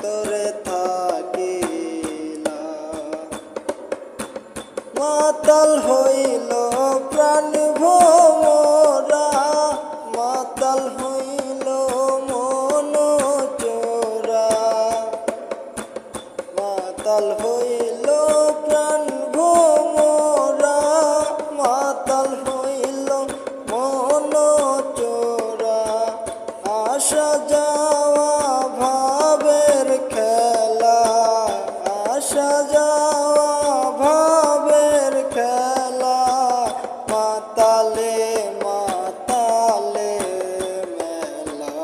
অন্তরে থাকিলা। মাতাল হইল প্রাণ ভোমরা, মাতাল হইল মন চোরা, মাতাল হইল প্রাণ ভোমরা, মাতাল হইল মন চোরা। আসা যাওয়া ভাবের খেলা, আসা যাওয়া ভাবের খেলা, মাতালে মাতালে মেলা।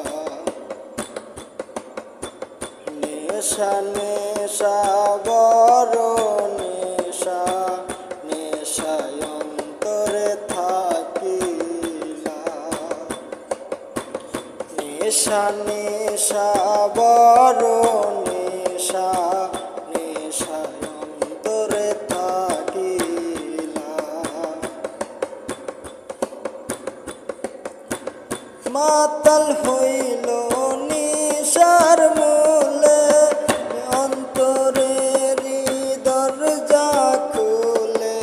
নেশা নেশা বড় নেশা, নেশায় অন্তরে থাকিলা। নেশা নেশা বড় নেশা, নেশায় অন্তরে থাকিলা। মাতাল হইল নিশার মূলে, অন্তরের দরজা খুলে।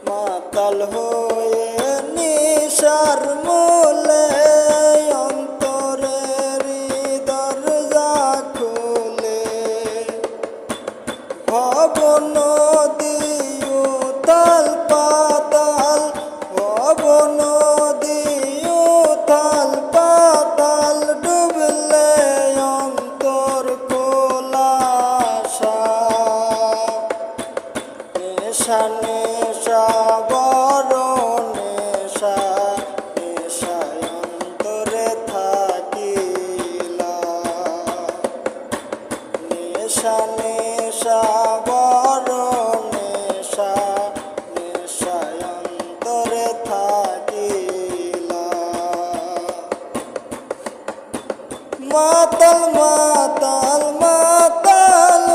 মাতাল হয়ে নিশার মূলে, অন্তরের দরজা খুলে। ভব নদী উথাল পাতাল, ভব নদী উথাল পাতাল, ডুবলে অন্তর খোলাসা। নেশা নেশা বড় নেশা, নেশায় অন্তরে থাকিলা। নেশা নেশা বড় নেশা, নেশায় অন্তরে থাকিলা। মাতাল মাতাল মাতাল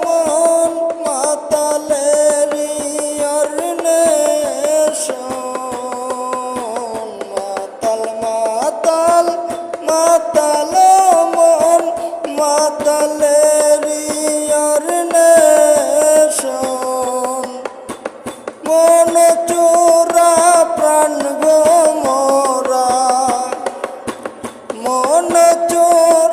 মন, মাতালেরি অন্বেষণ। মাতাল মাতাল মাতাল মন, মাতালেরি অন্বেষণ। মন চোরা প্রাণ ভোমরা, মন চোরা